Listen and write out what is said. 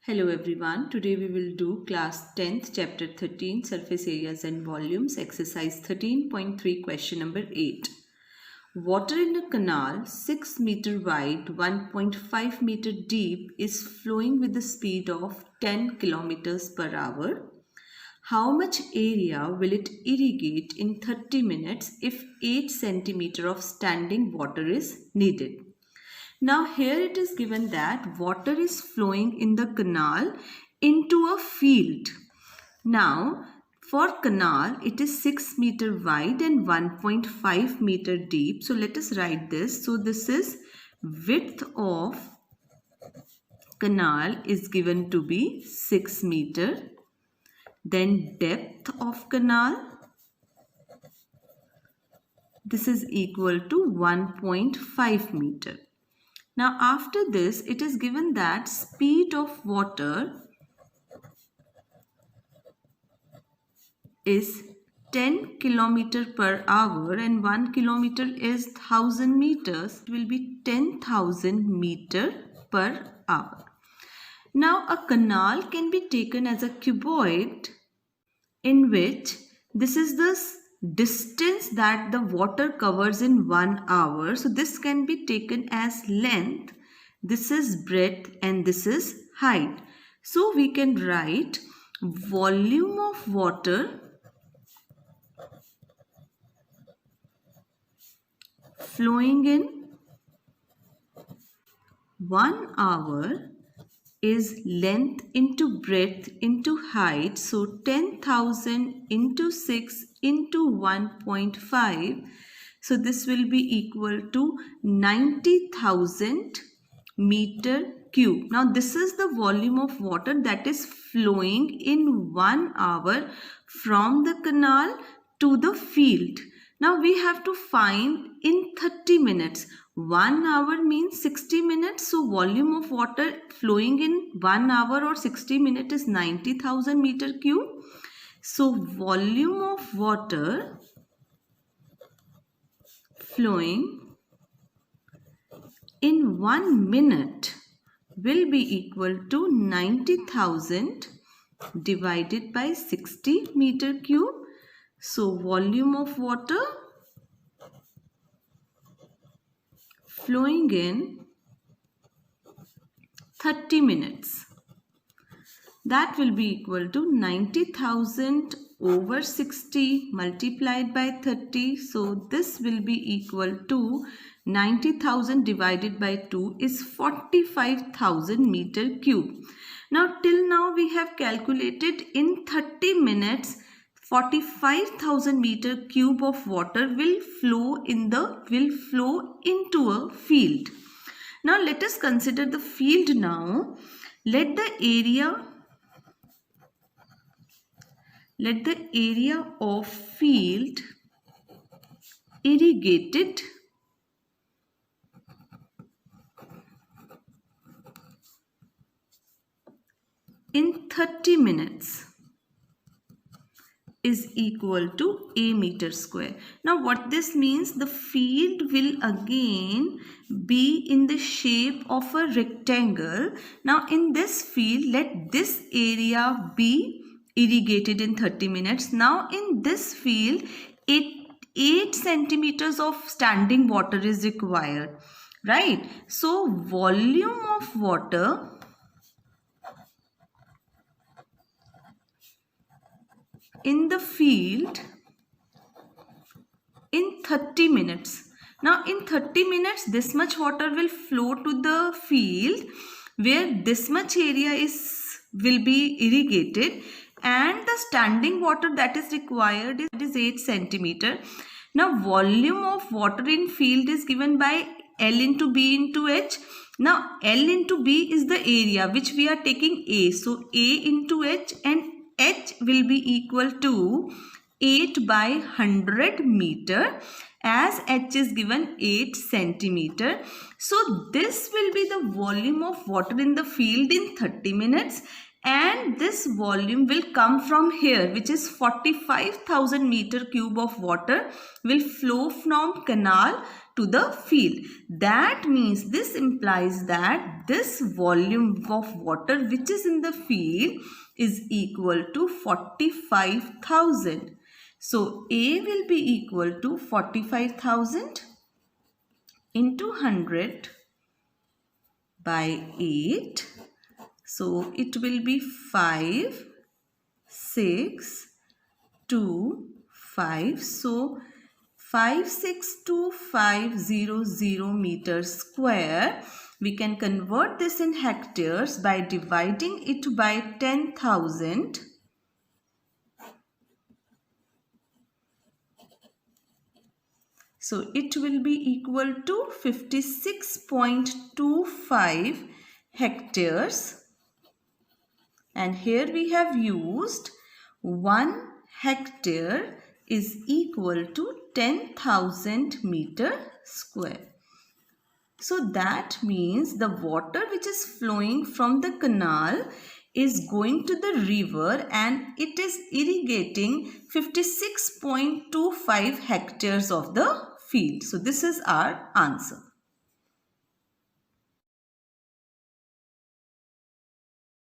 Hello everyone, today we will do class 10th chapter 13 surface areas and volumes exercise 13.3 question number 8. Water in a canal 6 meter wide 1.5 meter deep is flowing with the speed of 10 kilometers per hour. How much area will it irrigate in 30 minutes if 8 centimeter of standing water is needed? Now here it is given that water is flowing in the canal into a field. Now for canal it is 6 meter wide and 1.5 meter deep. So let us write this. So this is width of canal is given to be 6 meter. Then depth of canal, this is equal to 1.5 meter. Now after this it is given that speed of water is 10 kilometer per hour and 1 kilometer is 1000 meters. It will be 10,000 meter per hour. Now a canal can be taken as a cuboid in which this is the distance that the water covers in 1 hour. So this can be taken as length, this is breadth and this is height. So we can write volume of water flowing in 1 hour is length into breadth into height. So 10,000 into 6 into 1.5. So this will be equal to 90,000 meter cube. Now this is the volume of water that is flowing in 1 hour from the canal to the field. Now we have to find in 30 minutes. 1 hour means 60 minutes. So volume of water flowing in 1 hour or 60 minutes is 90,000 meter cube. So volume of water flowing in 1 minute will be equal to 90,000 divided by 60 meter cube. So volume of water flowing in 30 minutes, that will be equal to 90,000 over 60 multiplied by 30. So this will be equal to 90,000 divided by 2 is 45,000 meter cube. Now till now we have calculated in 30 minutes 45,000 meter cube of water will flow into a field. Now let us consider the field now. Let the area of field irrigated in 30 minutes is equal to a meter square. Now what this means, the field will again be in the shape of a rectangle. Now in this field, let this area be irrigated in 30 minutes. Now in this field, 8 centimeters of standing water is required, right? So volume of water in the field in 30 minutes. Now in 30 minutes this much water will flow to the field where this much area will be irrigated, and the standing water that is required is 8 centimeter. Now volume of water in field is given by L into B into H. Now L into B is the area which we are taking A. So A into H, and H will be equal to 8 by 100 meter, as H is given 8 centimeter. So this will be the volume of water in the field in 30 minutes, and this volume will come from here, which is 45,000 meter cube of water will flow from canal to the field. That means, this implies that this volume of water which is in the field is equal to 45,000. So A will be equal to 45,000 into 100 by 8. So it will be 5, 6, 2, 5. So 562,500 meters square. We can convert this in hectares by dividing it by 10,000. So it will be equal to 56.25 hectares. And here we have used 1 hectare is equal to 10,000 meter square. So that means the water which is flowing from the canal is going to the river and it is irrigating 56.25 hectares of the field. So this is our answer.